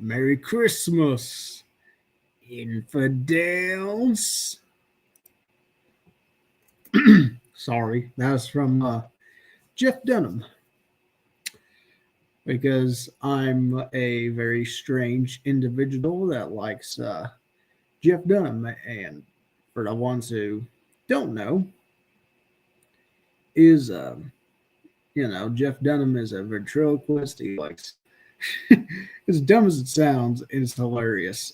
Merry Christmas, infidels. Sorry, that was from Jeff Dunham because I'm a very strange individual that likes Jeff Dunham. And for the ones who don't know, is Jeff Dunham is a ventriloquist. He likes as dumb as it sounds, it's hilarious.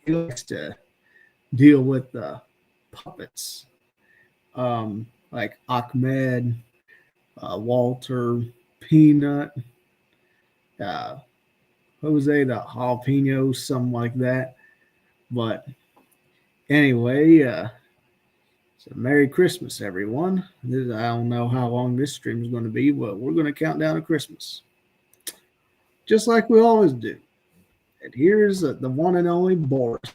He likes to deal with puppets, like Ahmed, Walter, Peanut, uh, Jose the Jalapeno, something like that. But anyway, so Merry Christmas, everyone. I don't know how long this stream is going to be, but we're going to count down to Christmas, just like we always do. And here's the one and only Boris.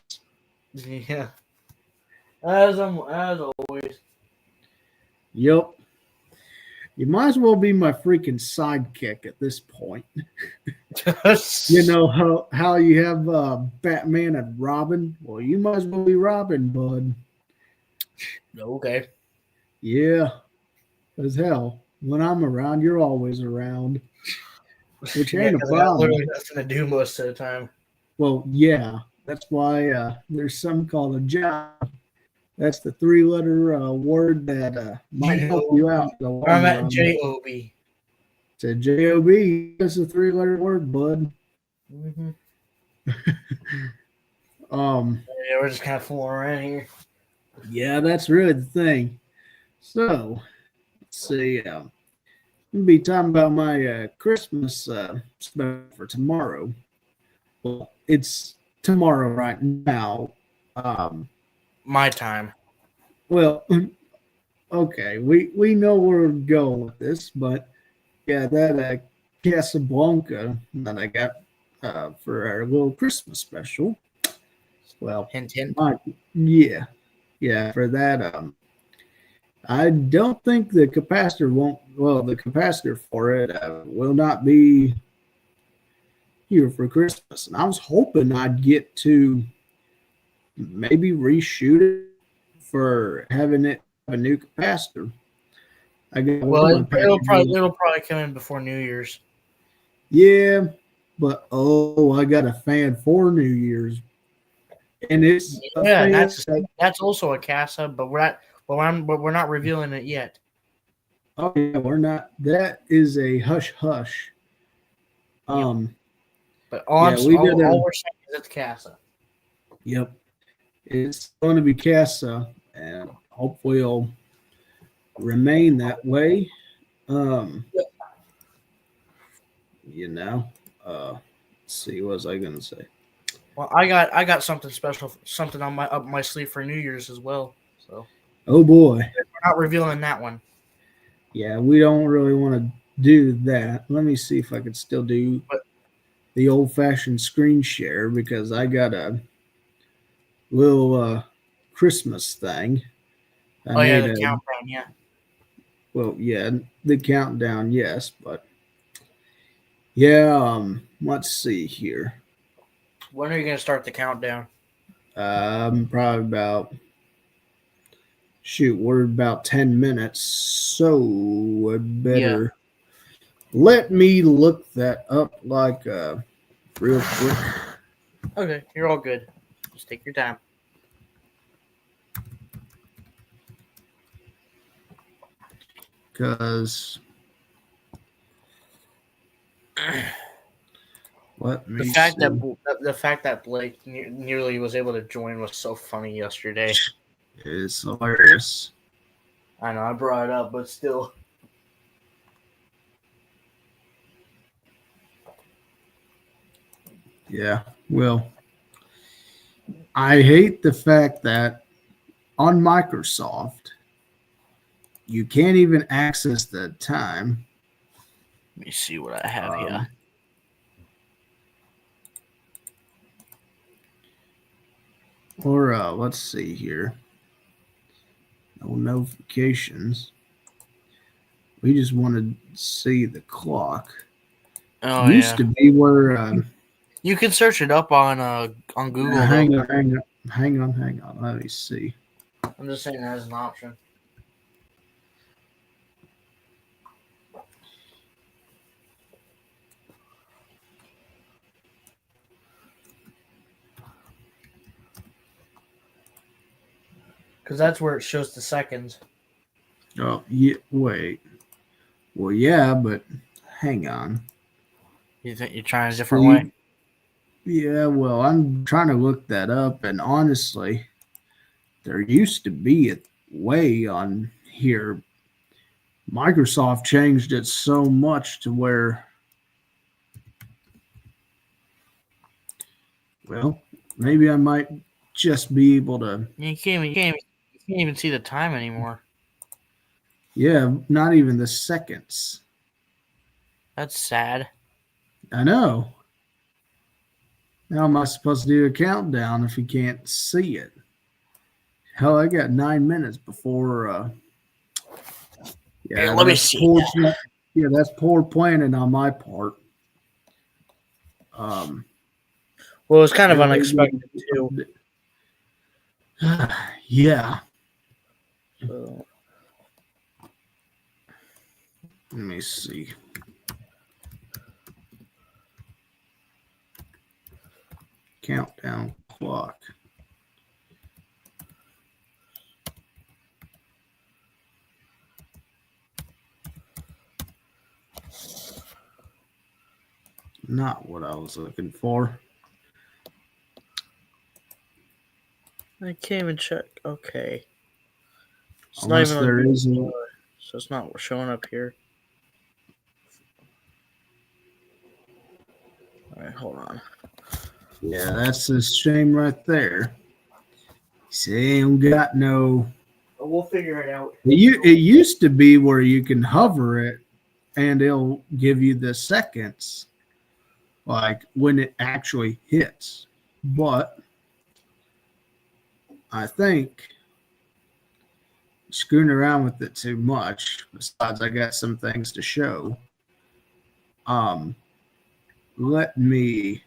Yeah. As always. Yep. You might as well be my freaking sidekick at this point. You know how you have Batman and Robin? Well, you might as well be Robin, bud. Okay. Yeah. As hell. When I'm around, you're always around. Which ain't a problem. Literally nothing to do most of the time. Well, yeah. That's why there's something called a job. That's the 3-letter word that might help you out. I'm at J-O-B. It's a J-O-B. That's a 3-letter word, bud. Mm-hmm. Yeah, we're just kind of fooling around here. Yeah, that's really the thing. So, let's see. I'm going to be talking about my Christmas special for tomorrow. Well, it's tomorrow right now. My time. Well, okay, we know where we're going with this, but yeah, that Casablanca that I got for our little Christmas special. Well, hint, hint. Yeah, for that. I don't think the capacitor the capacitor for it will not be here for Christmas, and I was hoping I'd get to maybe reshoot it for having it have a new capacitor. It'll probably come in before New Year's. Yeah, but I got a fan for New Year's, and it's that's also a Casa, but we're not revealing it yet. Oh yeah, we're not. That is a hush hush. But all we're saying is it's Casa. Yep. It's going to be Casa, and hopefully it'll remain that way. Let's see, what was I going to say? Well, I got something special, something on up my sleeve for New Year's as well. So. Oh boy. We're not revealing that one. Yeah, we don't really want to do that. Let me see if I could still do the old-fashioned screen share because I got a little Christmas thing. The countdown, yeah. Well, yeah, the countdown, yes, but yeah, let's see here. When are you going to start the countdown? Probably we're about 10 minutes, so I better let me look that up like real quick. Okay, you're all good. Just take your time. Because the fact that Blake nearly was able to join was so funny yesterday. It's hilarious. I know I brought it up, but still. Yeah, well, I hate the fact that on Microsoft, you can't even access the time. Let me see what I have here. Or let's see here. No notifications. We just want to see the clock. Oh, used to be where You can search it up on Google. Hang on. Let me see. I'm just saying that as an option. Because that's where it shows the seconds. Oh, yeah, wait. Well, yeah, but hang on. You think you're trying a different way? Yeah, well, I'm trying to look that up, and honestly, there used to be a way on here. Microsoft changed it so much to where, well, maybe I might just be able to. You can't even see the time anymore. Yeah, not even the seconds. That's sad. I know. How am I supposed to do a countdown if you can't see it? Hell, I got 9 minutes before. Yeah, let me see. Yeah, that's poor planning on my part. Well, it was kind of unexpected too. Yeah. So. Let me see. Countdown clock. Not what I was looking for. I can't even check. Okay. It's Unless not even there is so it's not showing up here. All right, hold on. Yeah, that's a shame right there. See, ain't got no. We'll figure it out. It used to be where you can hover it, and it'll give you the seconds, like when it actually hits. But I think screwing around with it too much. Besides, I got some things to show. Let me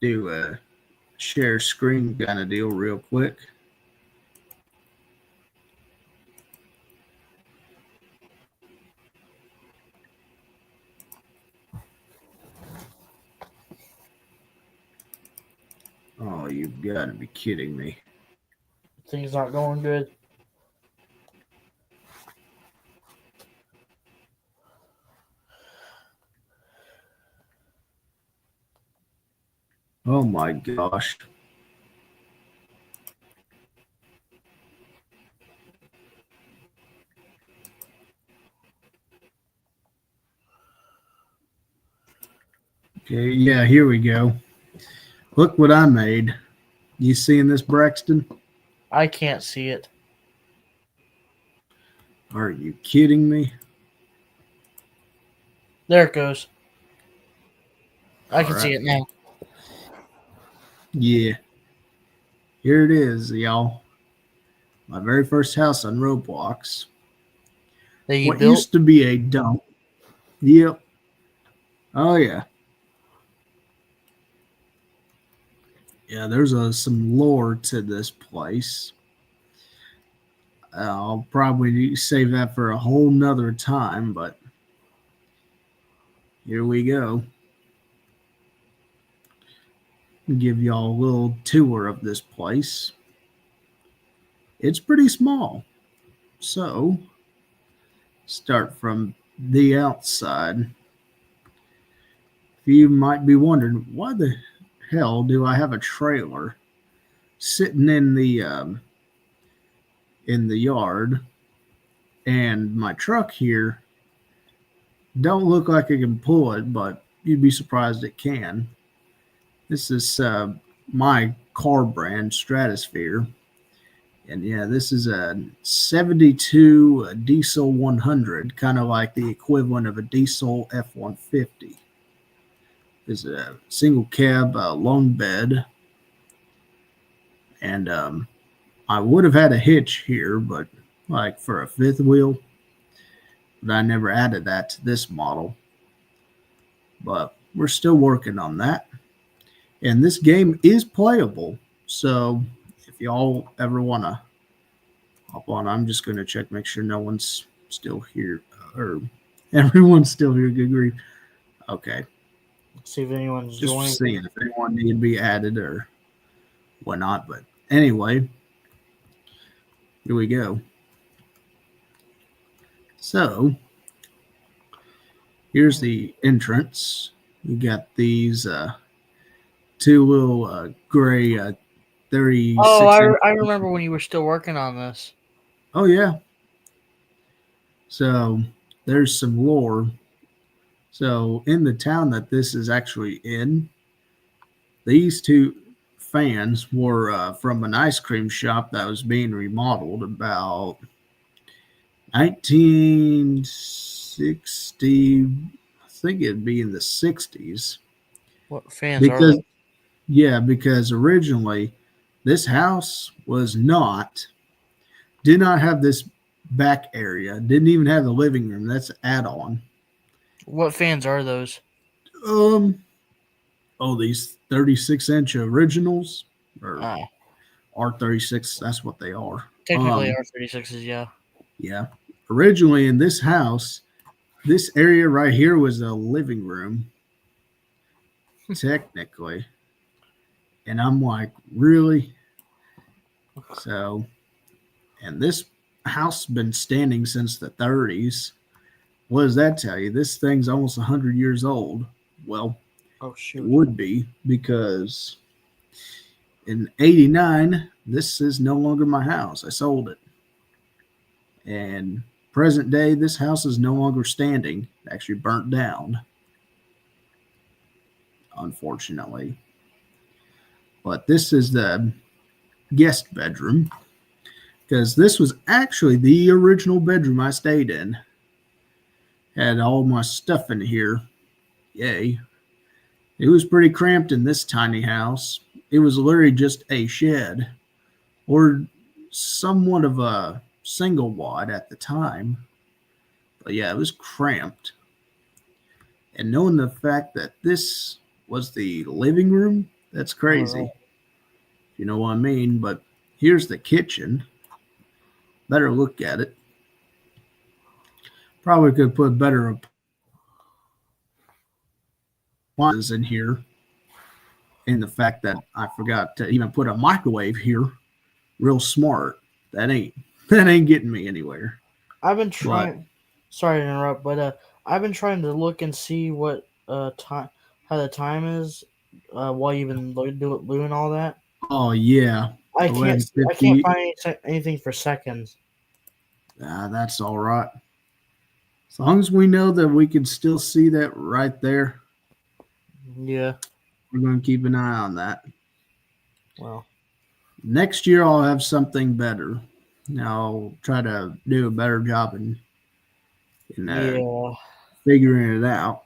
do a share screen kind of deal real quick. Oh, you've got to be kidding me. Things not going good. Oh my gosh. Okay, yeah, here we go. Look what I made. You seeing this, Braxton? I can't see it. Are you kidding me? There it goes. I can All see right. it now. Yeah. Here it is, y'all. My very first house on Roblox. That you What built? used to be a dump. Yep. Oh, yeah. Yeah, there's some lore to this place. I'll probably save that for a whole nother time, but here we go. Give y'all a little tour of this place. It's pretty small. So, start from the outside. You might be wondering, why the hell do I have a trailer sitting in the yard, and my truck here don't look like it can pull it, but you'd be surprised it can. This is my car brand, Stratosphere. And yeah, this is a 72 diesel 100, kind of like the equivalent of a diesel F-150. This is a single cab long bed. And I would have had a hitch here, but like for a fifth wheel. But I never added that to this model. But we're still working on that. And this game is playable. So if y'all ever want to hop on, I'm just going to check, make sure no one's still here. Or everyone's still here. Good grief. Okay. See if anyone's Just joining. seeing if anyone need to be added or whatnot. But anyway, here we go. So here's the entrance. You got these two little gray 36. Oh, I remember when you were still working on this. Oh yeah. So there's some lore. So in the town that this is actually in, these two fans were from an ice cream shop that was being remodeled about 1960. I think it'd be in the 60s. What fans Because are yeah, because originally this house did not have this back area. Didn't even have the living room. That's an add-on. What fans are those? These 36-inch originals or Oh, R36. That's what they are. technically R36s, yeah. Yeah. Originally in this house, this area right here was a living room, technically. And I'm like, really? So, and this house has been standing since the 30s. What does that tell you? This thing's almost 100 years old. Well, Oh it shoot. would be because in 89, this is no longer my house. I sold it. And present day, this house is no longer standing. It actually burnt down, unfortunately. But this is the guest bedroom because this was actually the original bedroom I stayed in. Had all my stuff in here. Yay. It was pretty cramped in this tiny house. It was literally just a shed or somewhat of a single wide at the time. But yeah, it was cramped. And knowing the fact that this was the living room, that's crazy. You know what I mean? But here's the kitchen. Better look at it. Probably could put better appliances in here. And the fact that I forgot to even put a microwave here, real smart. That ain't getting me anywhere. I've been trying. Sorry to interrupt, but I've been trying to look and see what time, how the time is, while you've been doing all that. Oh yeah, I can't 11:50. find anything for seconds. That's all right. As long as we know that we can still see that right there, Yeah. we're going to keep an eye on that. Well, Next year, I'll have something better. I'll try to do a better job in yeah. figuring it out.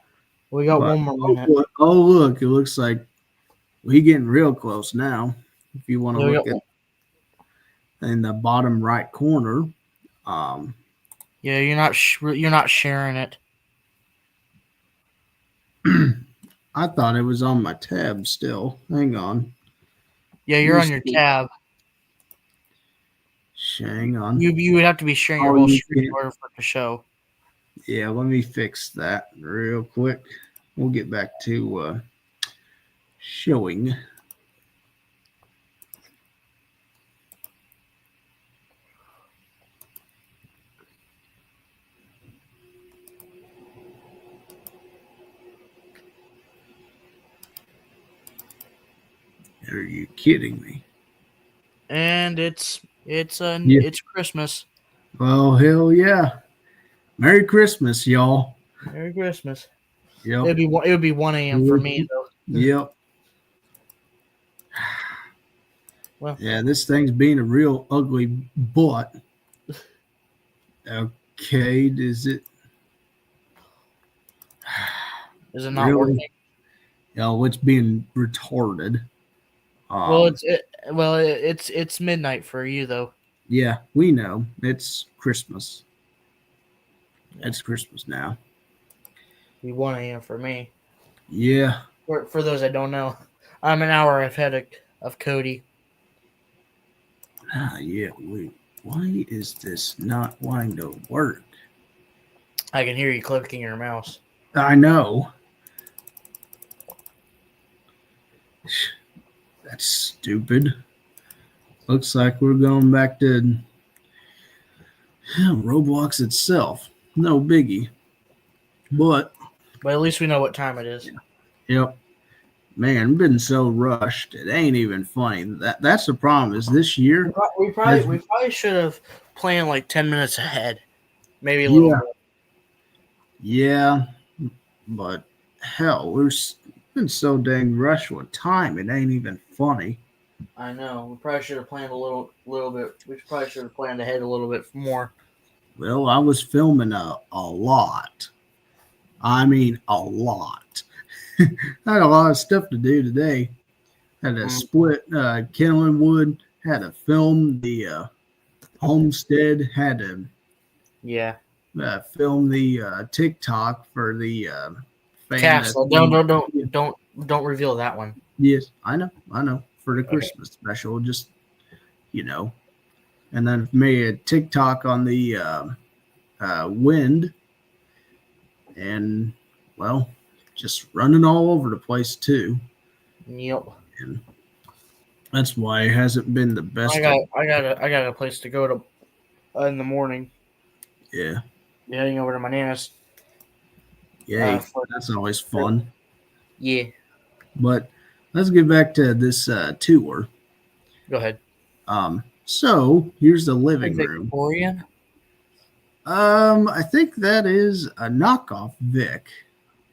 We got But, one more minute. look, it looks like we're getting real close now. If you want to Yeah, look at in the bottom right corner, yeah, you're not sharing it. I thought it was on my tab still. Hang on. Yeah, you're on your tab. Hang on. You would have to be sharing your whole screen in order for it to show. Yeah, let me fix that real quick. We'll get back to showing. Are you kidding me? And it's Christmas. Well, hell yeah. Merry Christmas, y'all. Merry Christmas. Yep. It would be 1 a.m. for me though. Yep. Well, yeah, this thing's being a real ugly butt. Okay, is it not really? working? It's being retarded. It's midnight for you though. Yeah, we know. It's Christmas. It's Christmas now. It'd be 1 a.m. for me. Yeah. For those that don't know, I'm an hour ahead of Cody. Yeah. Wait. Why is this not wanting to work? I can hear you clicking your mouse. I know. That's stupid. Looks like we're going back to Roblox itself. No biggie. But, But at least we know what time it is. yep. Man, been so rushed. It ain't even funny. That's the problem. Is this year? We Has, probably should have planned like 10 minutes ahead, maybe a little yeah, more. yeah. But hell, been so dang rushed with time. It ain't even funny. I know. We probably should have planned a little bit. We probably should have planned ahead a little bit more. Well, I was filming a lot. I mean, a lot. I had a lot of stuff to do today. Had to split kindling wood. Had to film the homestead. Had to Yeah. film the TikTok for the fan. Castle. Don't reveal that one. Yes, I know. For the Okay. Christmas special, just you know, and then made a TikTok on the wind, and well, just running all over the place too. Yep. And that's why it hasn't been the best. I got a place to go to in the morning. Yeah. Heading over to my nana's. Yay. That's always fun. Yeah. But let's get back to this tour. Go ahead. So here's the living room. Victorian? I think that is a knockoff Vic.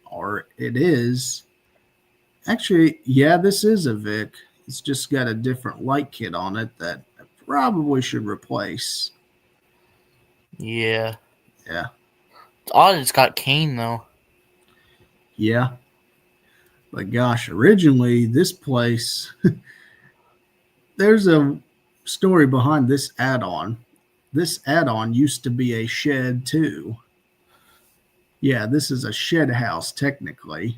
Or it is. Actually, yeah, this is a Vic. It's just got a different light kit on it that I probably should replace. Yeah. Yeah. It's odd it's got cane though. Yeah. But gosh, originally this place there's a story behind this add-on. This add-on used to be a shed too. Yeah, this is a shed house technically.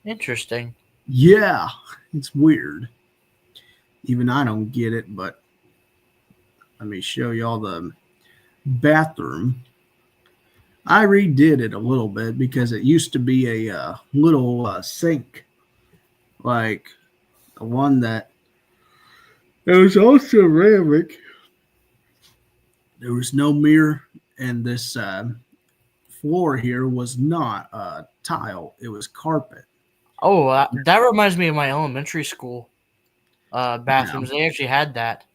Interesting. Yeah, it's weird. Even I don't get it, but let me show y'all the bathroom. I redid it a little bit because it used to be a little sink, like the one that it was also ceramic. There was no mirror, and this floor here was not tile; it was carpet. Oh, that reminds me of my elementary school bathrooms. Yeah. They actually had that.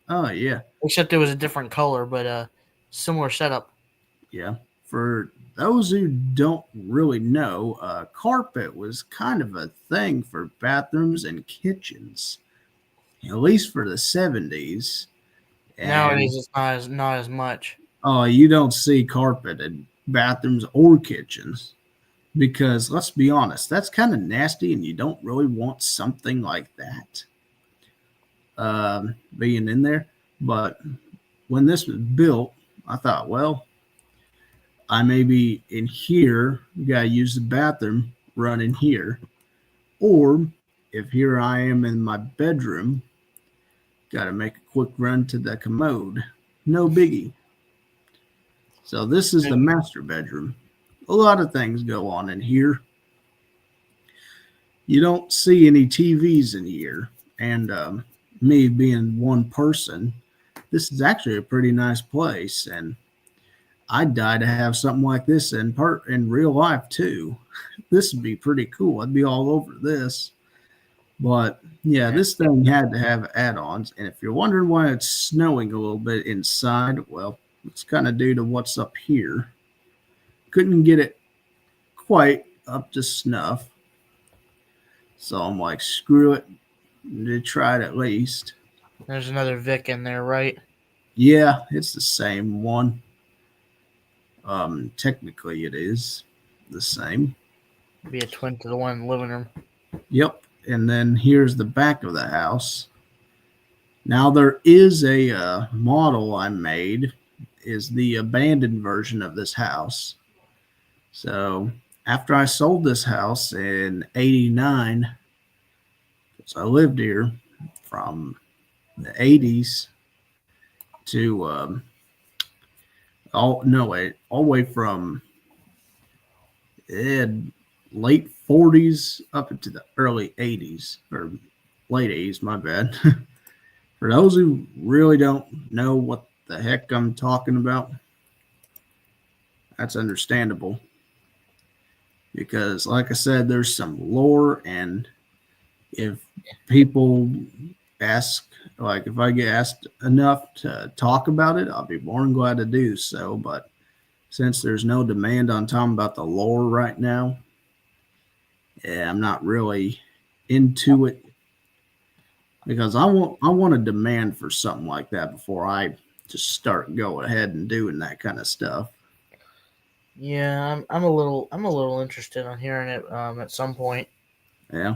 Oh yeah. Except it was a different color, but similar setup. Yeah. For those who don't really know, carpet was kind of a thing for bathrooms and kitchens, at least for the 70s. And nowadays, it's not as much. Oh, you don't see carpet in bathrooms or kitchens because, let's be honest, that's kind of nasty, and you don't really want something like that being in there. But when this was built, I thought, well, I may be in here, gotta use the bathroom, run in here. Or if here I am in my bedroom, gotta make a quick run to the commode. No biggie. So this is the master bedroom. A lot of things go on in here. You don't see any TVs in here. And me being one person, this is actually a pretty nice place. And I'd die to have something like this in real life too. This would be pretty cool. I'd be all over this. But yeah, this thing had to have add-ons. And if you're wondering why it's snowing a little bit inside, well, it's kind of due to what's up here. Couldn't get it quite up to snuff. So I'm like, screw it. To try it at least. There's another Vic in there, right? Yeah, it's the same one. Technically it is the same. Be a twin to the one in the living room. Yep. And then here's the back of the house. Now there is a model I made, is the abandoned version of this house. So after I sold this house in '89, because I lived here from the '80s to all the way from eh, late '40s up into the early '80s or late '80s. My bad. For those who really don't know what the heck I'm talking about, that's understandable because, like I said, there's some lore, and if people ask, like if I get asked enough to talk about it, I'll be more than glad to do so. But since there's no demand on talking about the lore right now, yeah, I'm not really into it because I want a demand for something like that before I just start going ahead and doing that kind of stuff. Yeah, I'm a little interested on hearing it at some point. Yeah,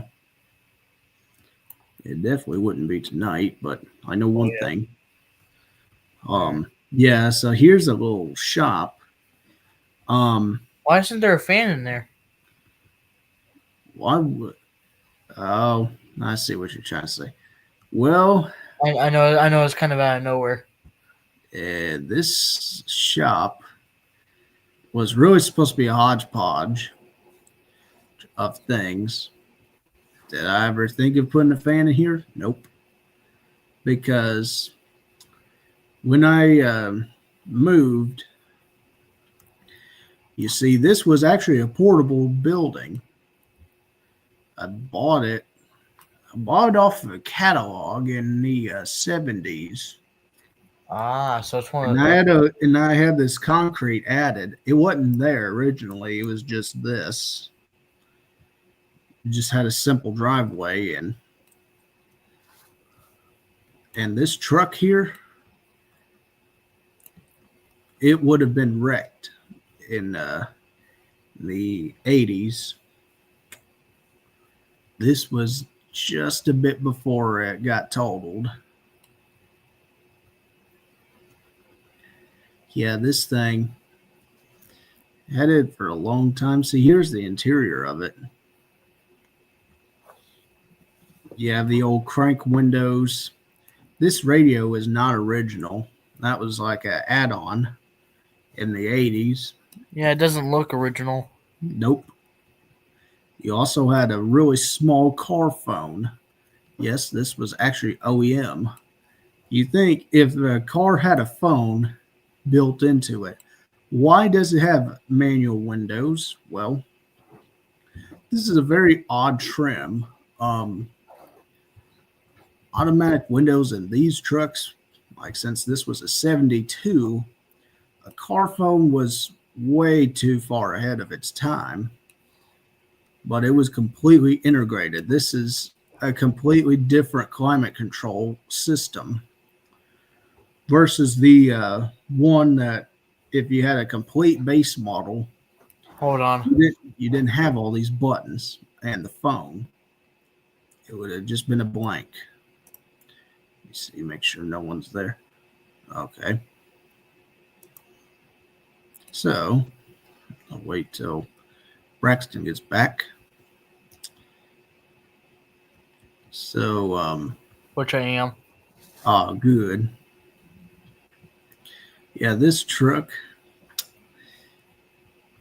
it definitely wouldn't be tonight, but I know Oh one yeah. thing. Mm. Yeah, so here's a little shop. Um, Why isn't there a fan in there? why would, oh, I see what you're trying to say. Well, I know it's kind of out of nowhere. this shop was really supposed to be a hodgepodge of things. Did I ever think of putting a fan in here? Nope. Because when I moved, you see, this was actually a portable building. I bought it. I bought it off of a catalog in the '70s, Ah, so it's one and of the. I had this concrete added. It wasn't there originally. It was just this. It just had a simple driveway, and this truck here, it would have been wrecked in the '80s. This was just a bit before it got totaled. Yeah, this thing had it for a long time. See, here's the interior of it. You have the old crank windows. This radio is not original. That was like an add-on in the '80s. Yeah, it doesn't look original. Nope. You also had a really small car phone. Yes, this was actually OEM. You think if the car had a phone built into it, why does it have manual windows? Well, this is a very odd trim. Um, Automatic windows in these trucks, like since this was a '72, a car phone was way too far ahead of its time, but it was completely integrated. This is a completely different climate control system versus the one that if you had a complete base model, Hold on. you didn't have all these buttons and the phone. It would have just been a blank. Let me see, make sure no one's there. Okay. So I'll wait till Braxton gets back. So, Which I am. good. Yeah, this truck.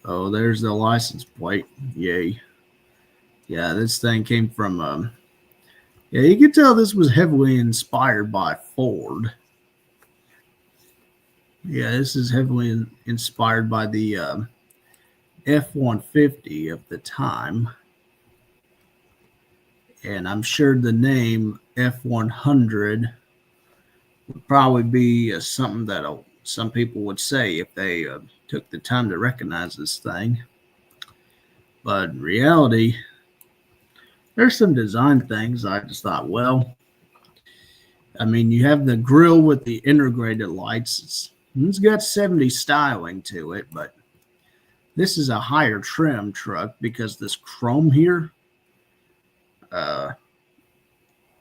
Oh, there's the license plate. Yay. Yeah, this thing came from, yeah, you can tell this was heavily inspired by Ford. Yeah, this is heavily inspired by the F-150 of the time. And I'm sure the name F-100 would probably be something that some people would say if they took the time to recognize this thing. But in reality, there's some design things I just thought, well, I mean, you have the grill with the integrated lights. It's got '70s styling to it, but this is a higher trim truck because this chrome here, uh,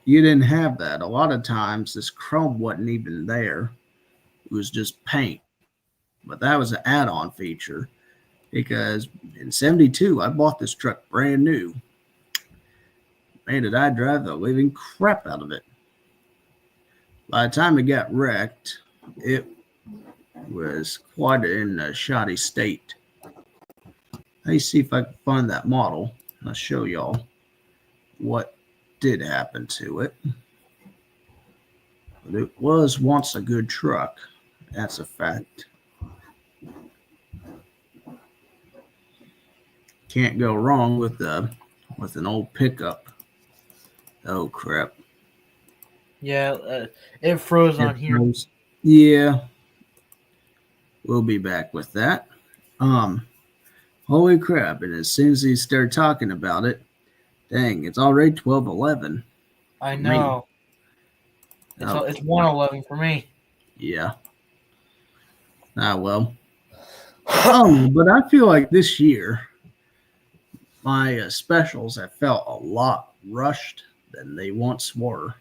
you didn't have that. A lot of times, this chrome wasn't even there. It was just paint, but that was an add-on feature. because in 72, I bought this truck brand new. Man, did I drive the living crap out of it. By the time it got wrecked, it was quite in a shoddy state. Let me see if I can find that model. I'll show y'all what did happen to it. But it was once a good truck. That's a fact. Can't go wrong with an old pickup. Oh crap! Yeah, it froze on here. Yeah, we'll be back with that. Holy crap! And as soon as he started talking about it, dang, it's already 12:11. I know. It's 1:11 for me. Yeah. Ah, well. But I feel like this year, my specials have felt a lot rushed than they once were.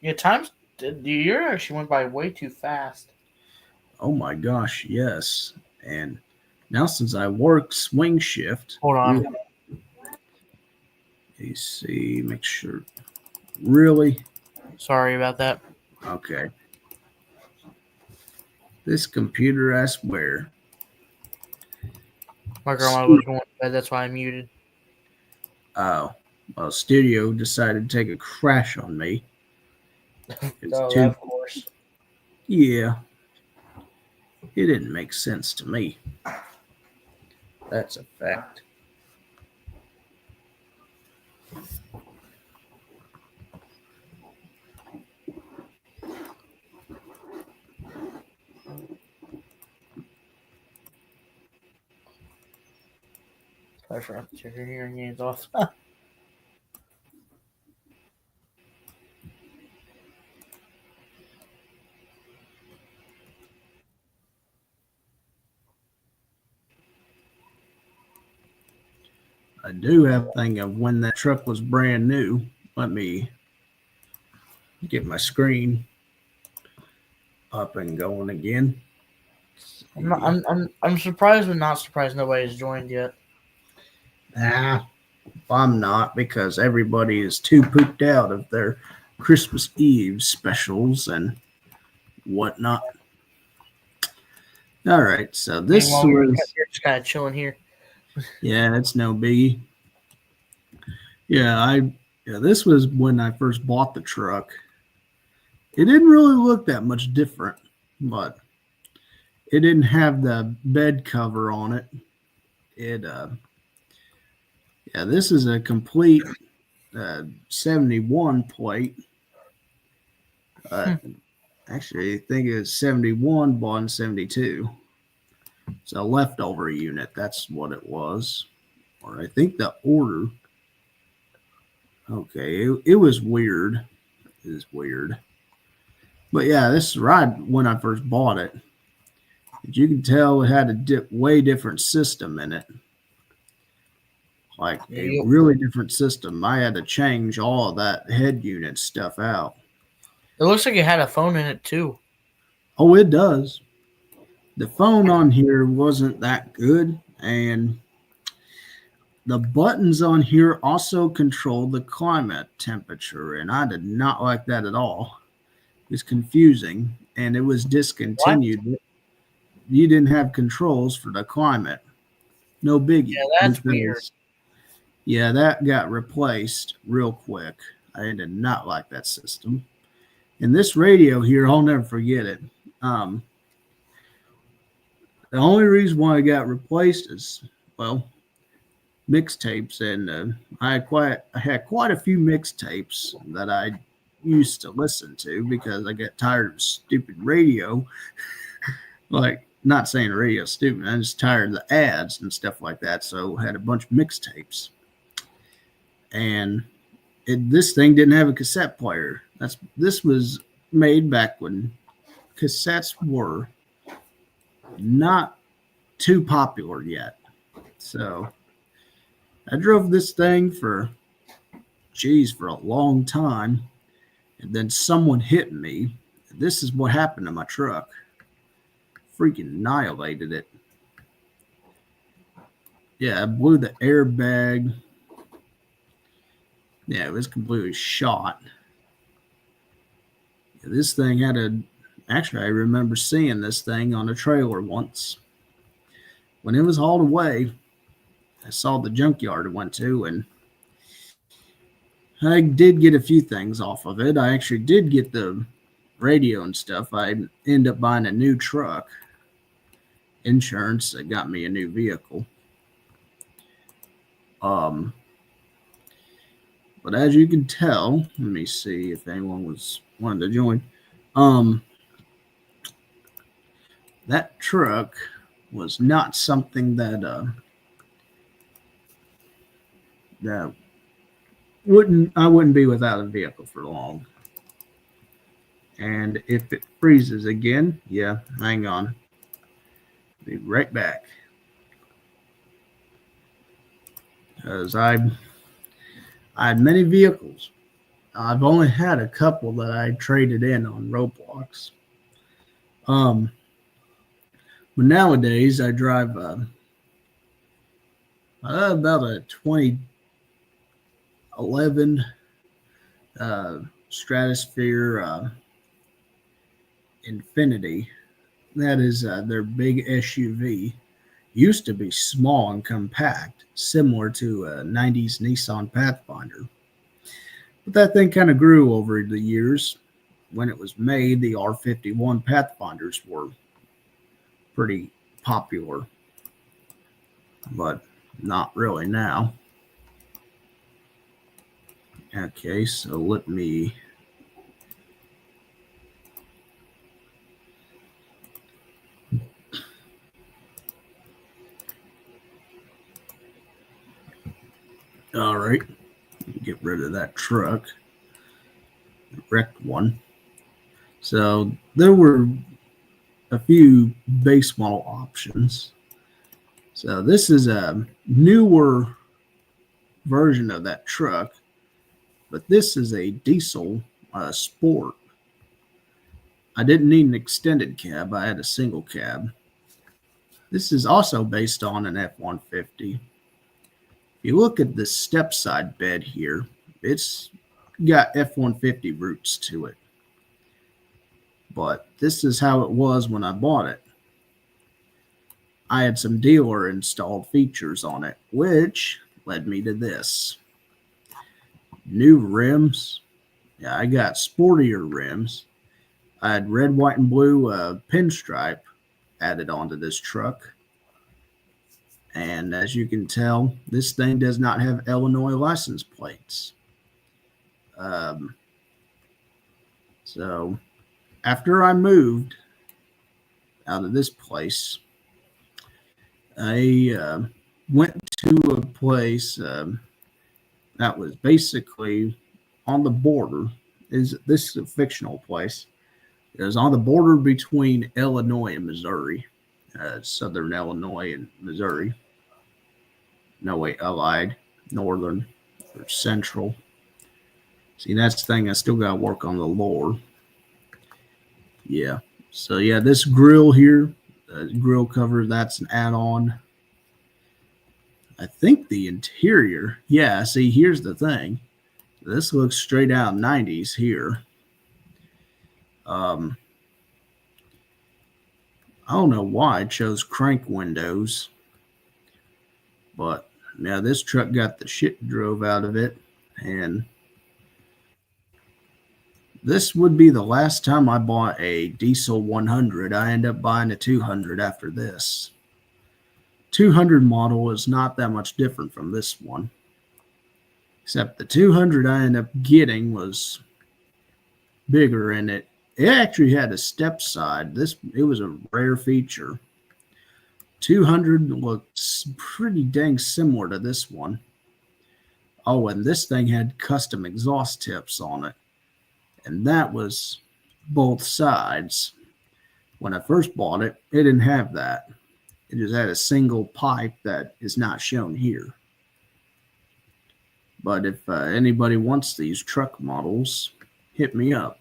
Yeah, the year actually went by way too fast. Oh my gosh, yes. And now since I work swing shift, hold on. You see, make sure. Really? Sorry about that. Okay. This computer, I swear. My grandma was going to bed, that's why I muted. Oh, well, Studio decided to take a crash on me. Of course. Yeah. It didn't make sense to me. That's a fact. I forgot to take your hearing aids off. I do have a thing of when that truck was brand new. Let me get my screen up and going again. I'm surprised but not surprised nobody's joined yet. Nah, I'm not, because everybody is too pooped out of their Christmas Eve specials and whatnot. All right, so this was... You're just kind of chilling here. Yeah, it's no biggie. Yeah, this was when I first bought the truck. It didn't really look that much different, but it didn't have the bed cover on it. This is a complete 71 plate. Actually, I think it was 71 bought in 72. It's a leftover unit. That's what it was. Or I think the order. Okay, it was weird. It was weird. But yeah, this is right when I first bought it. As you can tell, it had a way different system in it. Like a really different system. I had to change all of that head unit stuff out. It looks like it had a phone in it too. Oh, it does. The phone on here wasn't that good, and the buttons on here also control the climate temperature, and I did not like that at all. It was confusing, and it was discontinued. What? You didn't have controls for the climate. No biggie. Yeah, that's weird. Yeah, that got replaced real quick. I did not like that system. And this radio here, I'll never forget it. The only reason why it got replaced is, well, mixtapes, and I had quite a few mixtapes that I used to listen to because I got tired of stupid radio. Like, not saying radio stupid, I'm just tired of the ads and stuff like that. So I had a bunch of mixtapes, and this thing didn't have a cassette player. This was made back when cassettes were not too popular yet. So I drove this thing for a long time, and then someone hit me. This is what happened to my truck. Freaking annihilated it. Yeah, I blew the airbag. Yeah, it was completely shot. This thing had a. Actually, I remember seeing this thing on a trailer once. When it was hauled away, I saw the junkyard it went to, and I did get a few things off of it. I actually did get the radio and stuff. I ended up buying a new truck. Insurance that got me a new vehicle. But as you can tell, let me see if anyone was wanted to join. That truck was not something that I wouldn't be without a vehicle for long. And if it freezes again, yeah, hang on. Be right back. Because I had many vehicles. I've only had a couple that I traded in on Roblox. But nowadays I drive about a 2011 Stratosphere Infinity. That is their big SUV. Used to be small and compact, similar to a 90s Nissan Pathfinder. But that thing kind of grew over the years. When it was made, the R51 Pathfinders were pretty popular, but not really now. Okay, so let me. All right, get rid of that truck. Wrecked one. So there were a few base model options. So this is a newer version of that truck, but this is a diesel sport. I didn't need an extended cab. I had a single cab. This is also based on an F-150. If you look at the step side bed here, it's got F-150 roots to it. But this is how it was when I bought it. I had some dealer installed features on it, which led me to this. New rims. Yeah, I got sportier rims. I had red, white, and blue pinstripe added onto this truck. And as you can tell, this thing does not have Illinois license plates. So after I moved out of this place, I went to a place that was basically on the border. This is a fictional place. It was on the border between Illinois and Missouri, southern Illinois and Missouri. No way, allied, northern, or central. See, that's the thing. I still got to work on the lore. Yeah. So, yeah, this grill here, grill cover, that's an add-on. I think the interior, yeah, see, here's the thing. This looks straight out 90s here. I don't know why I chose crank windows, but yeah, this truck got the shit drove out of it, and this would be the last time I bought a diesel 100. I end up buying a 200 after this. 200 model is not that much different from this one, except the 200 I ended up getting was bigger, and it actually had a step side. It was a rare feature. 200 looks pretty dang similar to this one. Oh, and this thing had custom exhaust tips on it, and that was both sides. When I first bought it, it didn't have that. It just had a single pipe that is not shown here. But if anybody wants these truck models, hit me up.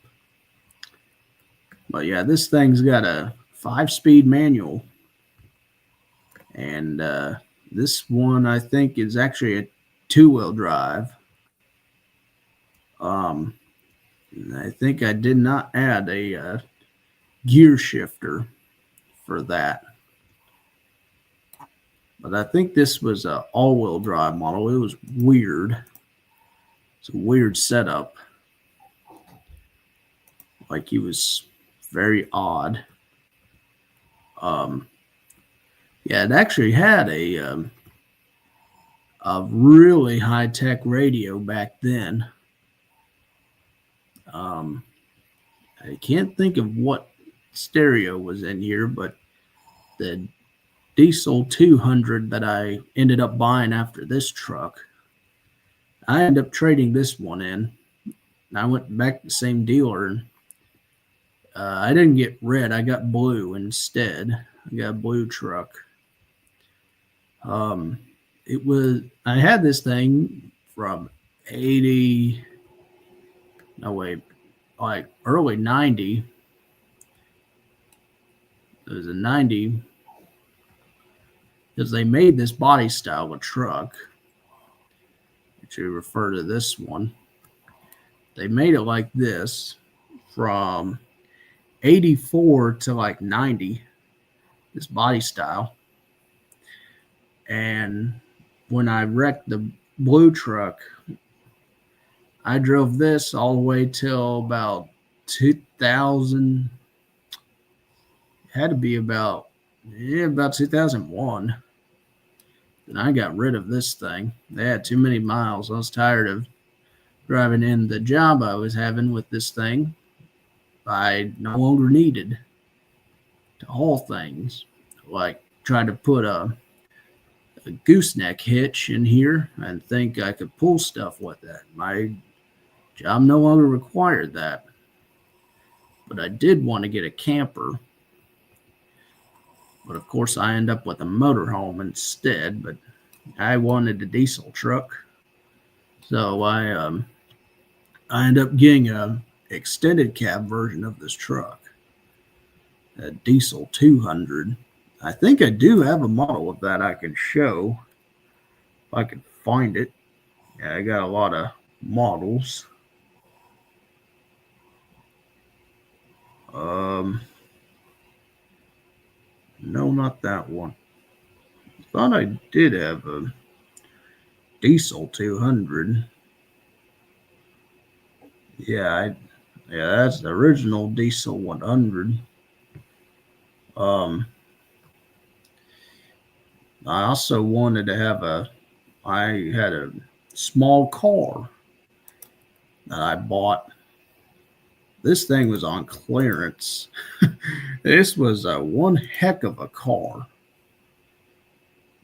But yeah, this thing's got a 5-speed manual. And This one I think is actually a two-wheel drive. I think I did not add a gear shifter for that. But I think this was an all-wheel drive model. It was weird. It's a weird setup. Like, he was very odd. Yeah, it actually had a really high-tech radio back then. I can't think of what stereo was in here, but the Diesel 200 that I ended up buying after this truck, I ended up trading this one in. I went back to the same dealer, and I didn't get red. I got blue instead. I got a blue truck. It was, I had this thing from 80, no wait, like early 90. It was a 90 because they made this body style of truck, which we refer to this one. They made it like this from 84 to like 90, this body style. And when I wrecked the blue truck, I drove this all the way till about 2000. It had to be about 2001. And I got rid of this thing. They had too many miles. I was tired of driving in the job I was having with this thing. I no longer needed to haul things. Like trying to put a gooseneck hitch in here and think I could pull stuff with that. My job no longer required that. But I did want to get a camper. But of course I end up with a motorhome instead. But I wanted a diesel truck. So I ended up getting a extended cab version of this truck. A Diesel 200. I think I do have a model of that I can show if I can find it. Yeah, I got a lot of models. No, not that one. I thought I did have a Diesel 200. Yeah, that's the original Diesel 100. I also wanted to have I had a small car that I bought. This thing was on clearance. This was one heck of a car.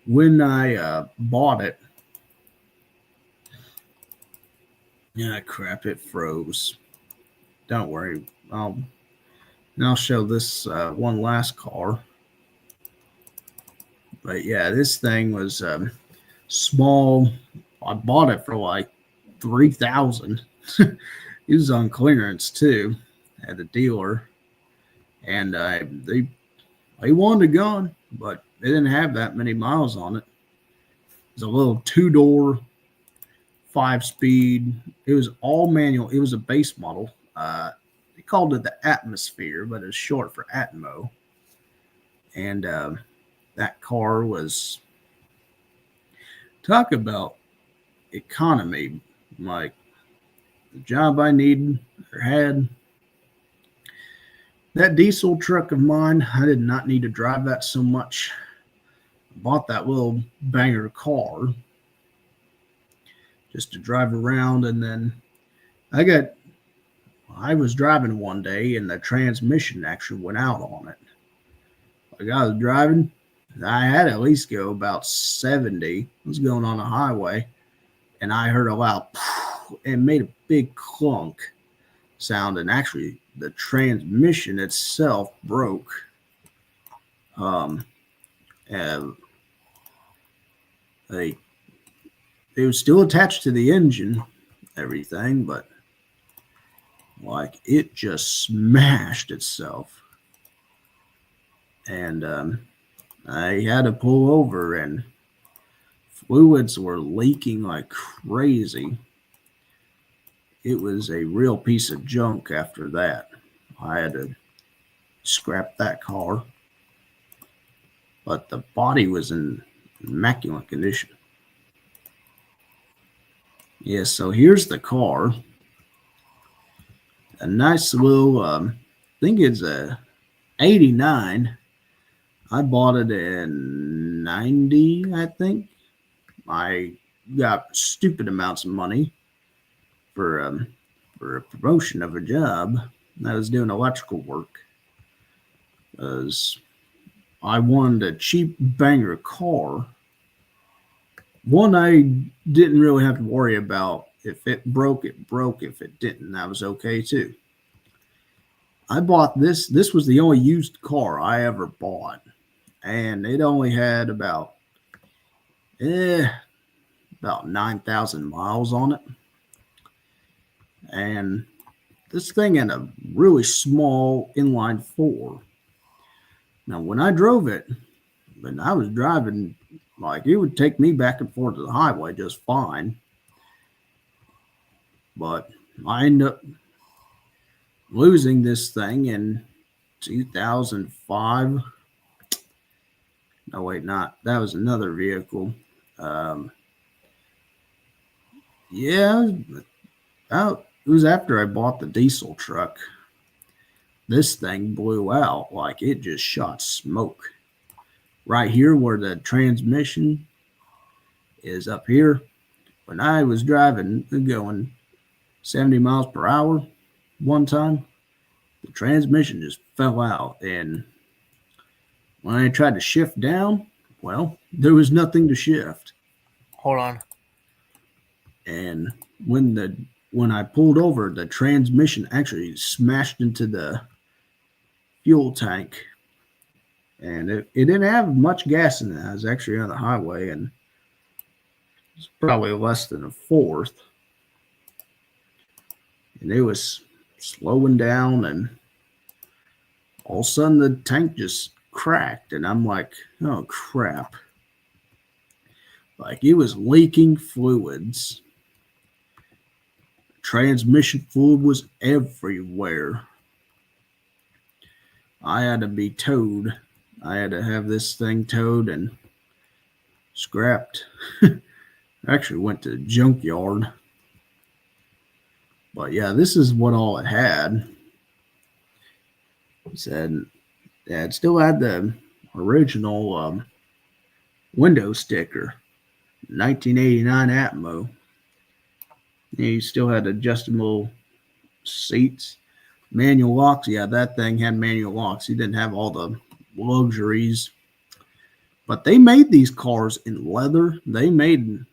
When I bought it, yeah, crap, it froze. Don't worry. I'll show this one last car. But yeah, this thing was small. I bought it for like $3,000. It was on clearance too at a dealer, and they wanted a gun, but they didn't have that many miles on it. It was a little 2-door, 5-speed. It was all manual. It was a base model. They called it the Atmosphere, but it's short for Atmo. And that car was, talk about economy, like the job I needed or had. That diesel truck of mine, I did not need to drive that so much. I bought that little banger car just to drive around, and then I was driving one day and the transmission actually went out on it. Like I was driving, I had to at least go about 70. I was going on a highway, and I heard a loud and made a big clunk sound, and actually the transmission itself broke. And it was still attached to the engine, everything, but like it just smashed itself. And I had to pull over, and fluids were leaking like crazy. It was a real piece of junk after that. I had to scrap that car, but the body was in immaculate condition. Yeah, so here's the car. A nice little, I think it's a 89. I bought it in 90, I think. I got stupid amounts of money for a promotion of a job. I was doing electrical work because I wanted a cheap banger car. One I didn't really have to worry about. If it broke, it broke. If it didn't, that was okay too. I bought this. This was the only used car I ever bought, and it only had about 9,000 miles on it. And this thing had a really small inline four. Now, when I drove it, when I was driving, like it would take me back and forth to the highway just fine. But I ended up losing this thing in 2005. No, wait, not. That was another vehicle. Yeah, it was after I bought the diesel truck. This thing blew out like it just shot smoke. Right here where the transmission is up here. When I was driving, going 70 miles per hour one time, the transmission just fell out. And when I tried to shift down, well, there was nothing to shift. Hold on. And when I pulled over, the transmission actually smashed into the fuel tank. And it didn't have much gas in it. I was actually on the highway, and it's probably less than a fourth. And it was slowing down, and all of a sudden the tank just cracked. And I'm like, oh, crap. Like it was leaking fluids. Transmission fluid was everywhere. I had to be towed. I had to have this thing towed and scrapped. I actually went to the junkyard. But yeah, this is what all it had. It said, yeah, it still had the original window sticker, 1989 Atmo. You still had adjustable seats, manual locks. Yeah, that thing had manual locks. You didn't have all the luxuries. But they made these cars in leather. They made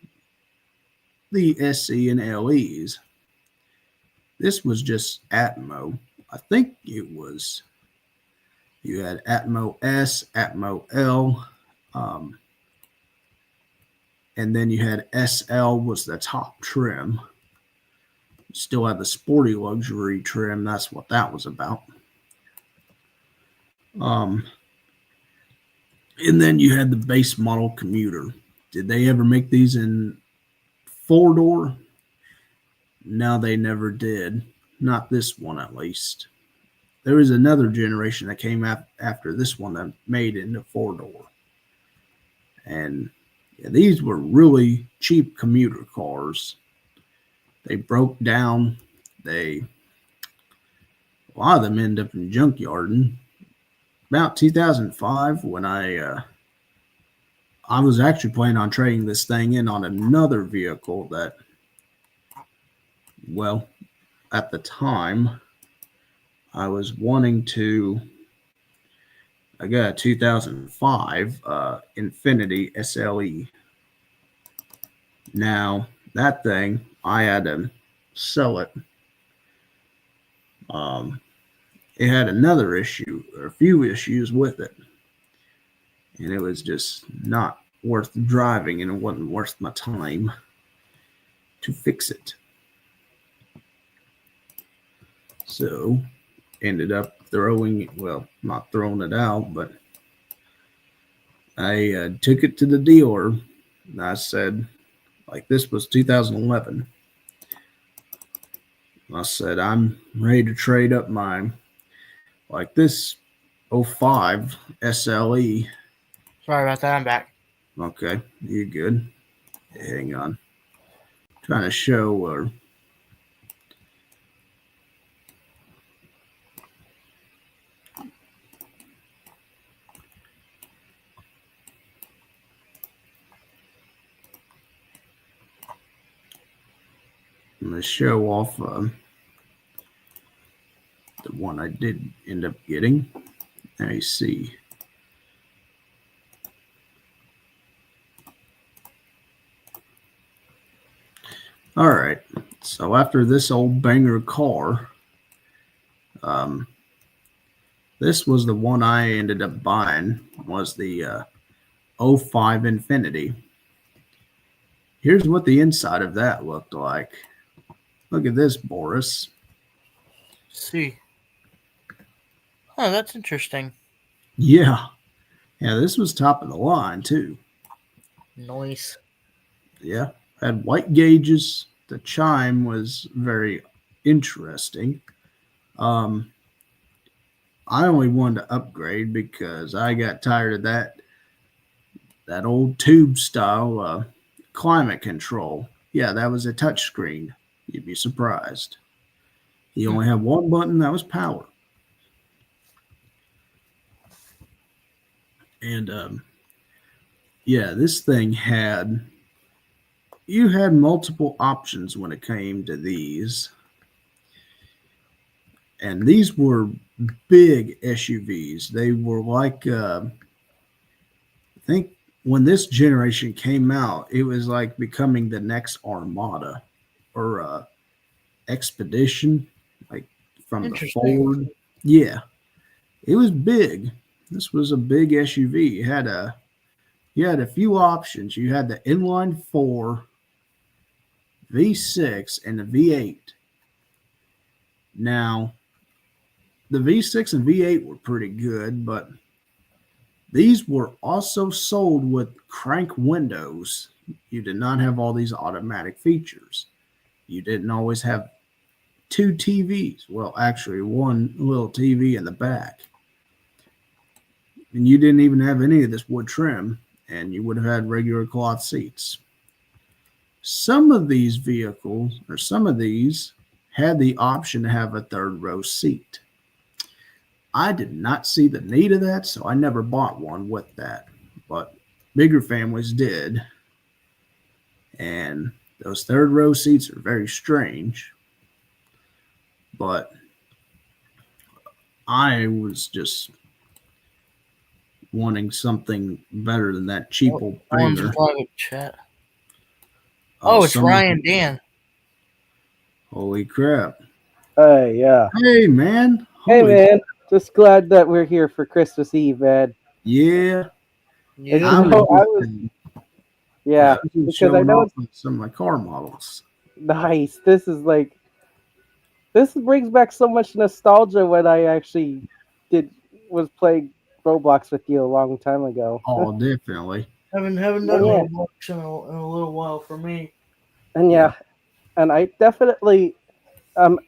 the SC and LEs. This was just Atmo. I think it was, you had Atmo S, Atmo L, and then you had SL was the top trim. You still had the sporty luxury trim. That's what that was about. And then you had the base model commuter. Did they ever make these in 4-door? No, they never did. Not this one, at least. There was another generation that came after this one that made it into 4-door. And yeah, these were really cheap commuter cars. They broke down. A lot of them ended up in junkyard. About 2005, when I was actually planning on trading this thing in on another vehicle that, well, at the time, I was wanting to. I got a 2005 Infiniti SLE. Now, that thing, I had to sell it. It had another issue, or a few issues with it. And it was just not worth driving, and it wasn't worth my time to fix it. So, ended up not throwing it out, but I took it to the dealer, And I said, like, this was 2011. I said, I'm ready to trade up mine. Like this '05 SLE. Sorry about that. I'm back. Okay, you good. Hang on. Trying to show I'm going to show off the one I did end up getting. Now you see. All right. So after this old banger car, this was the one I ended up buying. Was the '05 Infiniti. Here's what the inside of that looked like. Look at this, Boris. See. Oh, that's interesting. Yeah. Yeah, this was top of the line too. Nice. Yeah. Had white gauges. The chime was very interesting. I only wanted to upgrade because I got tired of that old tube style climate control. Yeah, that was a touch screen. You'd be surprised. You only have one button, that was power. And yeah, this thing you had multiple options when it came to these. And these were big SUVs. They were like, I think when this generation came out, it was like becoming the next Armada or Expedition, like from the Ford. Yeah, it was big. This was a big SUV. You had a few options. You had the inline four, V6, and the V8. Now, the V6 and V8 were pretty good, but these were also sold with crank windows. You did not have all these automatic features. You didn't always have two TVs. Well, actually, one little TV in the back. And you didn't even have any of this wood trim, and you would have had regular cloth seats. Some of these vehicles, or some of these, had the option to have a third row seat. I did not see the need of that, so I never bought one with that. But bigger families did. And those third row seats are very strange. But I was just wanting something better than that cheap old banger. Chat. Oh, it's Ryan Dan. Holy crap. Hey, yeah. Hey, man. Hey, man. Just glad that we're here for Christmas Eve, man. Yeah. Yeah, I because I know some of my car models. Nice. This brings back so much nostalgia when I actually was playing Roblox with you a long time ago. Oh, definitely. Haven't done Roblox in a little while for me. And and I definitely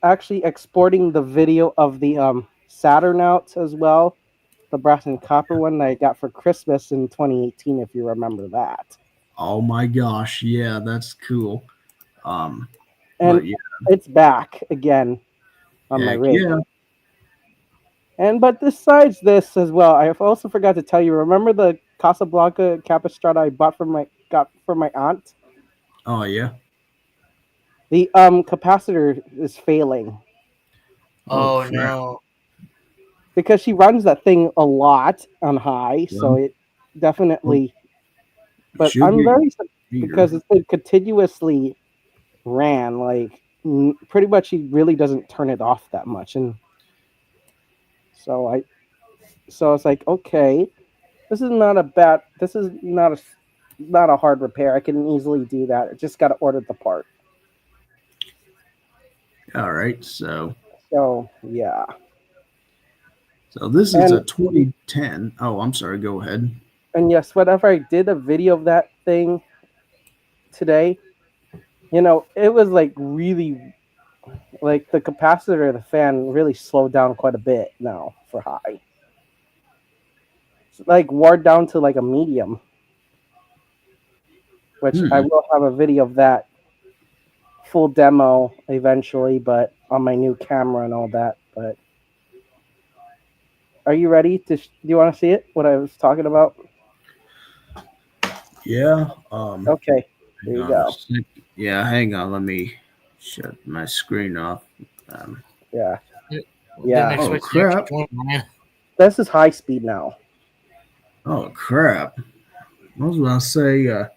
actually exporting the video of the Saturn out as well, the brass and copper one that I got for Christmas in 2018, if you remember that. Oh my gosh, yeah, that's cool. And it's back again on my rig. Yeah. But besides this as well, I also forgot to tell you. Remember the Casablanca Capistrano I got for my aunt? Oh yeah. The capacitor is failing. Oh no. Because she runs that thing a lot on high, so it definitely. But I'm very because it's been continuously ran, like pretty much she really doesn't turn it off that much, and so I was like, okay, this is not a hard repair. I can easily do that. I just got to order the part. All right, so yeah. So this is a 2010. Oh, I'm sorry. Go ahead. And yes, whenever I did a video of that thing, today, it was like really like the capacitor of the fan really slowed down quite a bit now for high. It's like wore down to like a medium, which I will have a video of that full demo eventually, but on my new camera and all that. But are you ready do you want to see it? What I was talking about? Yeah. Okay. There you go. Yeah, hang on. Let me shut my screen off. Yeah. Yeah. Oh, crap. This is high speed now. Oh, crap. I was going to say,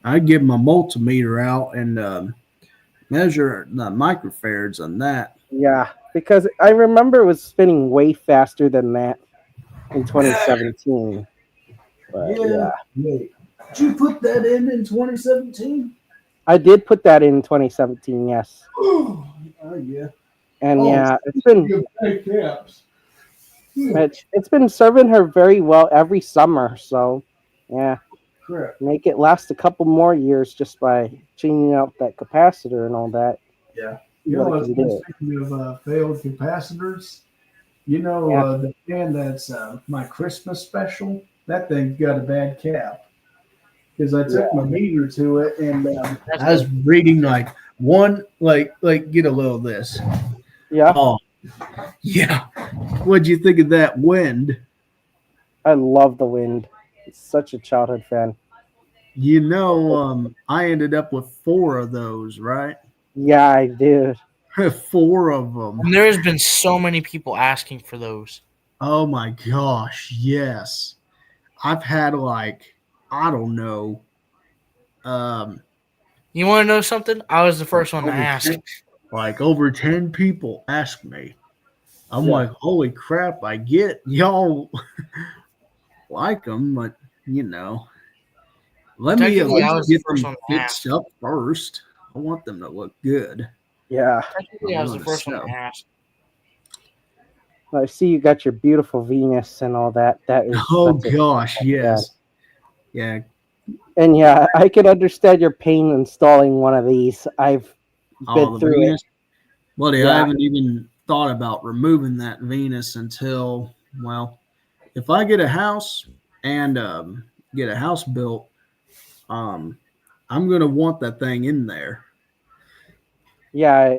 I'd get my multimeter out and measure the microfarads on that. Yeah, because I remember it was spinning way faster than that in 2017. But yeah. Wait. Did you put that in 2017? I did put that in 2017, yes. Oh, yeah. And yeah, it's been serving her very well every summer. So yeah, Correct. Make it last a couple more years just by changing out that capacitor and all that. Yeah. You know, speaking of failed capacitors, the fan that's my Christmas special, that thing got a bad cap. Because I took my meter to it and I was reading like get a little of this. Yeah. Oh, yeah. What'd you think of that wind? I love the wind. It's such a childhood fan. I ended up with 4 of those, right? Yeah, I did. 4 of them. And there's been so many people asking for those. Oh my gosh, yes. I've had I don't know. You want to know something? I was the first one to ask. Over 10 people asked me. I'm like, holy crap! I get y'all like them, but let me at least get them fixed up first. I want them to look good. Yeah. Technically, I was the first one to ask. I see you got your beautiful Venus and all that. That is. Oh gosh, yes. Yeah. And yeah, I can understand your pain installing one of these. I've been through Venus? It. Well, I haven't even thought about removing that Venus until, if I get a house and get a house built, I'm going to want that thing in there. Yeah.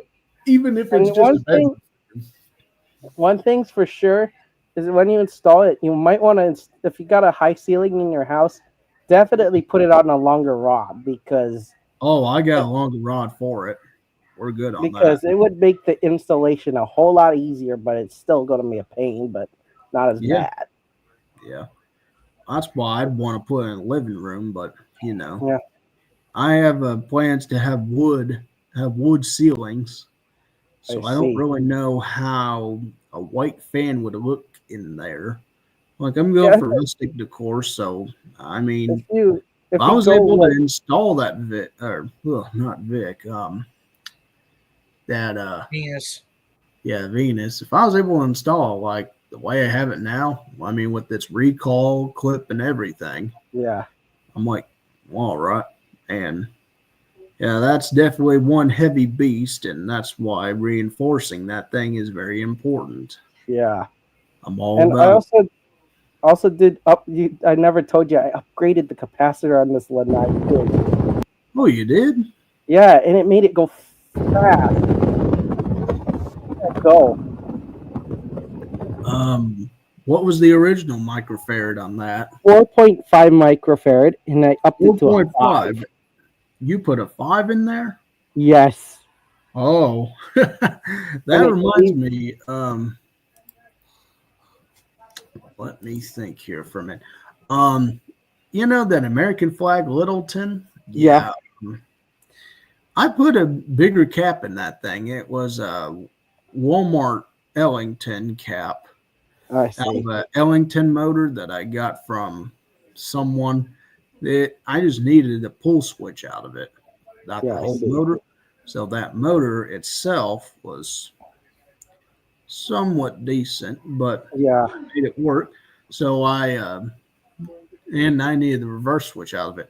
Even if it's just one thing's for sure is when you install it, you might want to, if you got a high ceiling in your house, definitely put it on a longer rod because. Oh, I got a longer rod for it. We're good on that. Because it would make the installation a whole lot easier, but it's still going to be a pain, but not as bad. Yeah. That's why I'd want to put it in the living room, but, Yeah. I have plans to have wood ceilings. So I don't really know how a white fan would look in there. I'm going for rustic decor, so I mean, if I was able to install that Venus. Yeah, Venus. If I was able to install the way I have it now, I mean, with its recall clip and everything. Yeah. I'm like, all right. And yeah, that's definitely one heavy beast, and that's why reinforcing that thing is very important. Yeah. I'm all about. I also did I never told you I upgraded the capacitor on this Lanai too. Oh, you did? Yeah, and it made it go fast. Let's go. What was the original microfarad on that? 4.5 microfarad, and I upped it to 4.5. You put a 5 in there? Yes. Oh, that reminds me. Let me think here for a minute. That American flag Littleton? Yeah. I put a bigger cap in that thing. It was a Walmart Ellington cap. I see. Out of an Ellington motor that I got from someone. I just needed a pull switch out of it, not the whole motor. So that motor itself was somewhat decent, but made it work. So I needed the reverse switch out of it.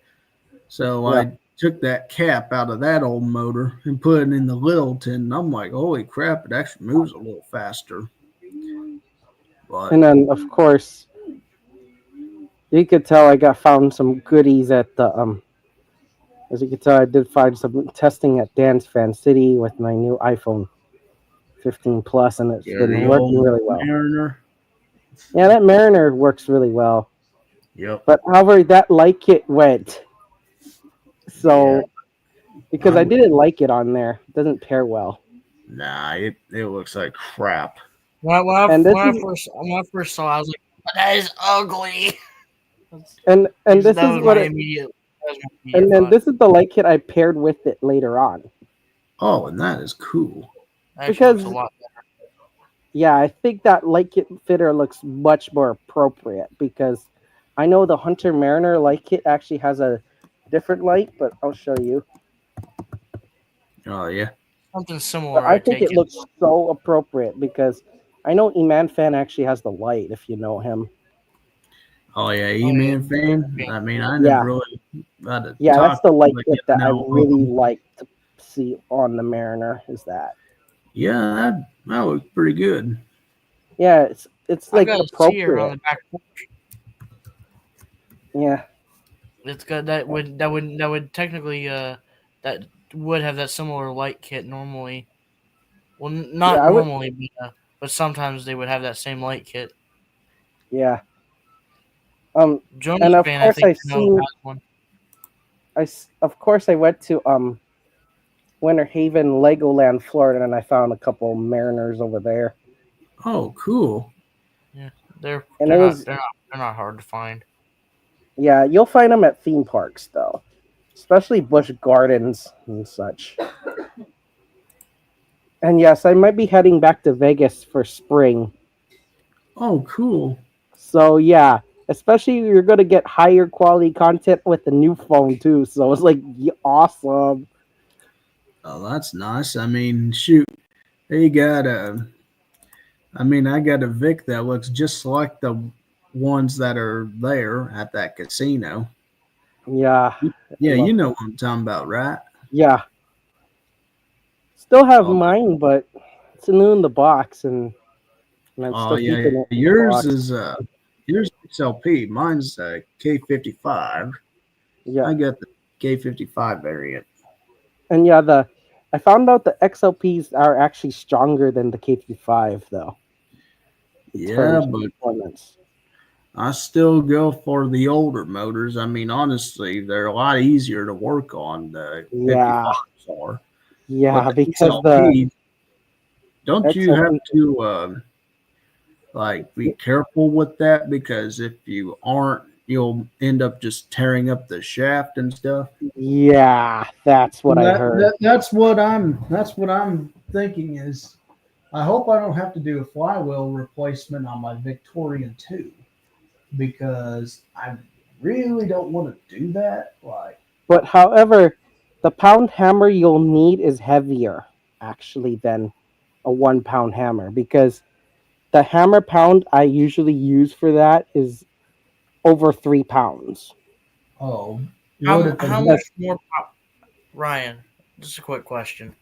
So I took that cap out of that old motor and put it in the Littleton. And I'm like, holy crap, it actually moves a little faster. But And then, of course, you could tell I found some goodies at the As you can tell, I did find some testing at Dan's Fan City with my new iPhone 15 Plus, and it's been working really well. Mariner. Yeah, that Mariner works really well. Yep. But however, that light kit went. So, because I didn't like it on there, it doesn't pair well. Nah, it looks like crap. When I first saw it, I was like, that is ugly. And this is what and then this is the light kit I paired with it later on. Oh, and that is cool. Because a lot better. Yeah, I think that light kit fitter looks much more appropriate because I know the Hunter Mariner light kit actually has a different light, but I'll show you. Oh yeah, something similar. But I think it looks so appropriate because I know E-Man Fan actually has the light. If you know him. Oh yeah, E-Man Fan. I mean, I never really. That's the light kit that I really like to see on the Mariner. Is that? Yeah, that looks pretty good. Yeah, it's like appropriate. On the back porch. Yeah, it's good. That would technically that would have that similar light kit normally. Well, not normally, but sometimes they would have that same light kit. Yeah. Jonas and of Fan, course I seen. One. Of course I went to Winter Haven, Legoland, Florida, and I found a couple Mariners over there. Oh, cool. Yeah, they're not hard to find. Yeah, you'll find them at theme parks though, especially Busch Gardens and such. And yes, I might be heading back to Vegas for spring. Oh, cool. So yeah, especially you're going to get higher quality content with the new phone too. So it's like awesome. Oh, that's nice. I mean, shoot, they got a. I mean, I got a Vic that looks just like the ones that are there at that casino. Yeah. Yeah, you know what I'm talking about, right? Yeah. Still have mine, but it's new in the box, and I'm still keeping it. Yours is yours XLP. Mine's K55. Yeah, I got the K55 variant. And yeah, I found out the XLPs are actually stronger than the K55 though. Yeah, but I still go for the older motors. I mean, honestly, they're a lot easier to work on. The 55s are. Yeah, because don't you have to be careful with that, because if you aren't, you'll end up just tearing up the shaft and stuff. Yeah, that's what I heard. That's what I'm thinking is, I hope I don't have to do a flywheel replacement on my Victorian 2, because I really don't want to do that. But however, the pound hammer you'll need is heavier actually than a 1 pound hammer, because the hammer pound I usually use for that is over 3 pounds. Oh, how much more? Ryan, just a quick question.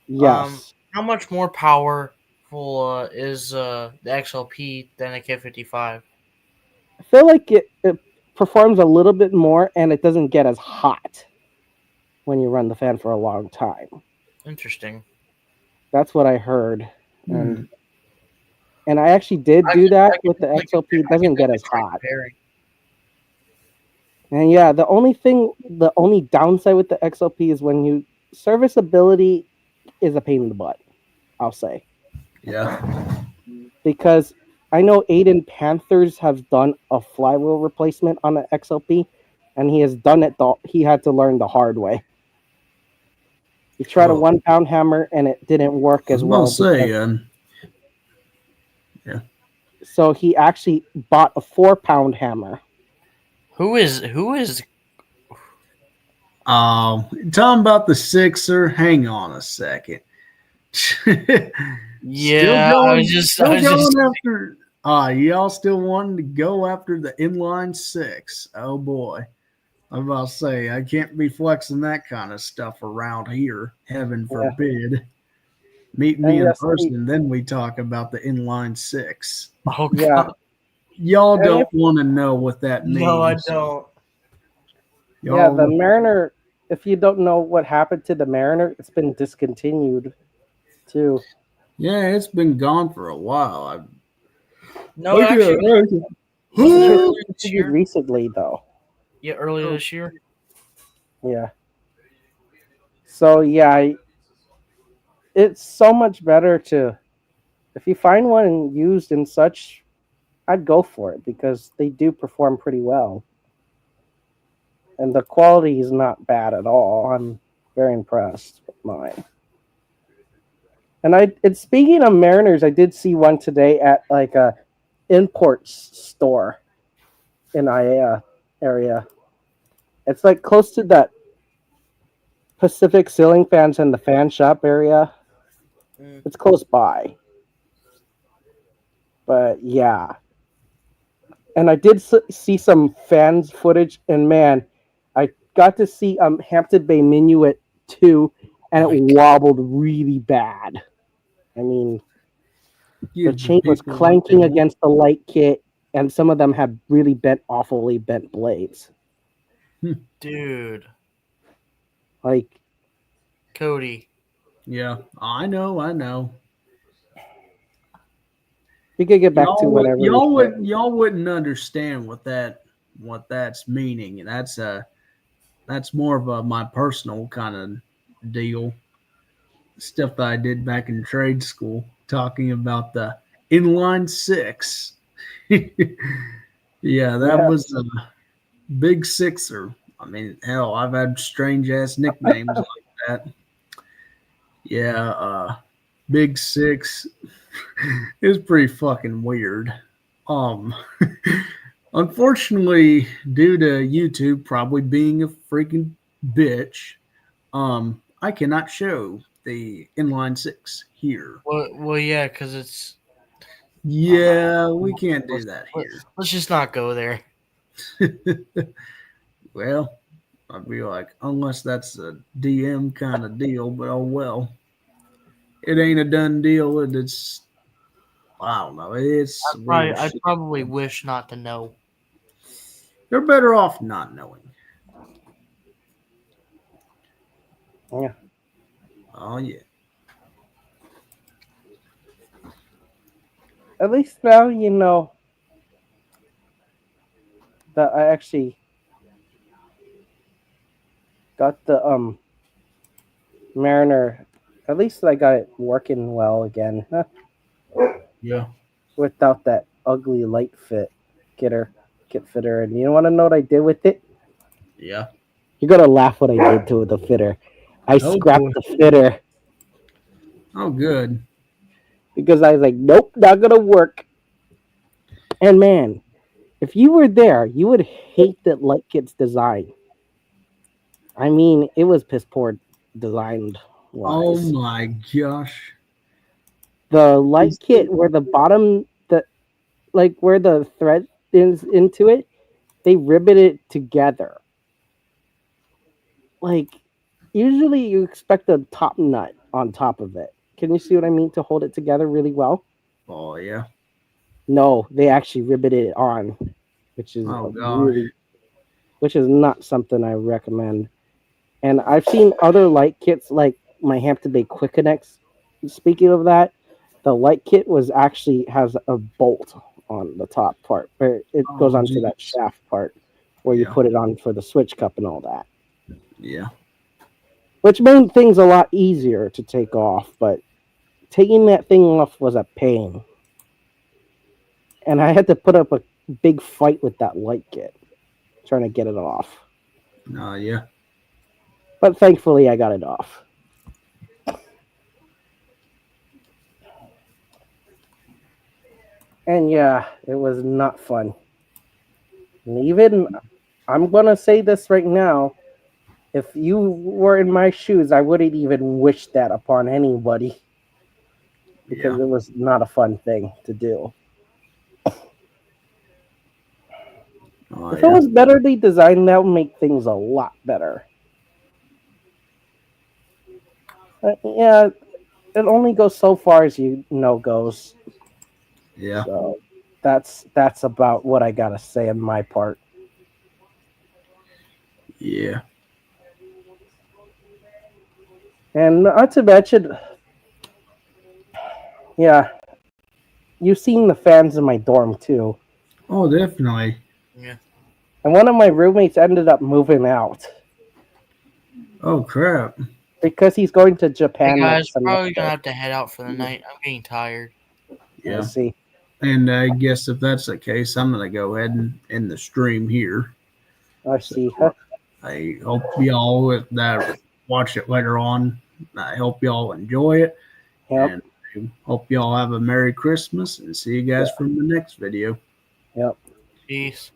Yes. How much more powerful is the XLP than a K55? I feel like it performs a little bit more, and it doesn't get as hot when you run the fan for a long time. Interesting. That's what I heard. And I actually did do that with the XLP. It doesn't get as hot. And yeah, the only downside with the XLP is when serviceability is a pain in the butt, I'll say. Yeah. Because I know Aiden Panthers have done a flywheel replacement on the XLP, and he has done it. He had to learn the hard way. He tried a 1 pound hammer, and it didn't work as well. Yeah. So he actually bought a 4 pound hammer. Who is? Talking about the Sixer. Hang on a second. Yeah, after. Y'all still wanting to go after the inline 6? Oh boy. I'm about to say I can't be flexing that kind of stuff around here. Heaven forbid. Meet me And in yes, person, then we talk about the inline six. Oh yeah. god. Y'all And don't want to know what that means. No, I don't. Yeah, the Y'all, Mariner. If you don't know what happened to the Mariner, it's been discontinued too. yeah, it's been gone for a while. No, actually, wasn't it earlier this Discontinued year? recently though. Yeah, earlier this year. Yeah. So yeah, it's so much better to if you find one used in such, I'd go for it because they do perform pretty well. And the quality is not bad at all. I'm very impressed with mine. And speaking of Mariners, I did see one today at like a imports store in IAEA area. It's like close to that Pacific Ceiling Fans and the fan shop area. It's close by. But yeah. And I did see some fans footage, and man, I got to see Hampton Bay Minuet 2, and it wobbled really bad. I mean, the chain was clanking against the light kit, and some of them had really awfully bent blades. Dude. Like, Cody. Yeah, I know. you could get back to whatever. Y'all wouldn't understand what that's meaning. That's more of my personal kind of deal. Stuff that I did back in trade school, talking about the inline six. Yeah, that was a big sixer. I mean, hell, I've had strange ass nicknames like that. Yeah, Big Six is pretty fucking weird. Um, Unfortunately, due to YouTube probably being a freaking bitch, I cannot show the inline six here. Well, yeah, because it's. Yeah, we can't do that here. Let's just not go there. Well, I'd be like, unless that's a DM kind of deal, but oh well. It ain't a done deal. It's I don't know. It's I probably wish not to know. You're better off not knowing. Yeah. Oh yeah. At least now you know that I actually got the Mariner. At least I got it working well again. Yeah. Without that ugly light kit fitter. And you want to know what I did with it? Yeah. You're gonna laugh what I did to the fitter. I scrapped the fitter. Oh, good. Because I was like, nope, not gonna work. And man, if you were there, you would hate that light kit's design. I mean, it was piss poor designed wise. Oh my gosh. The light kit where the bottom, where the thread is into it, they ribbon it together. Like, usually you expect a top nut on top of it. Can you see what I mean? To hold it together really well. Oh yeah. No, they actually riveted it on, which is which is not something I recommend. And I've seen other light kits like my Hampton Bay Quick Connects. Speaking of that, the light kit has a bolt on the top part, where it goes onto that shaft part where you put it on for the switch cup and all that. Yeah. Which made things a lot easier to take off, but taking that thing off was a pain. And I had to put up a big fight with that light kit, trying to get it off. Yeah. But thankfully, I got it off. And yeah, it was not fun. And even, I'm going to say this right now, if you were in my shoes, I wouldn't even wish that upon anybody. Because it was not a fun thing to do. If it was betterly designed, that would make things a lot better. Yeah, it only goes so far as goes. Yeah. So that's about what I gotta say on my part. Yeah. And not to mention, yeah, you've seen the fans in my dorm too. Oh, definitely. Yeah. And one of my roommates ended up moving out. Oh crap! Because he's going to Japan. Hey guys, next semester. probably gonna have to head out for the night. I'm getting tired. Yeah. I see. And I guess if that's the case, I'm gonna go ahead and end the stream here. I see. I hope y'all that watch it later on. I hope y'all enjoy it. Yep. And I hope y'all have a Merry Christmas and see you guys from the next video. Yep. Peace.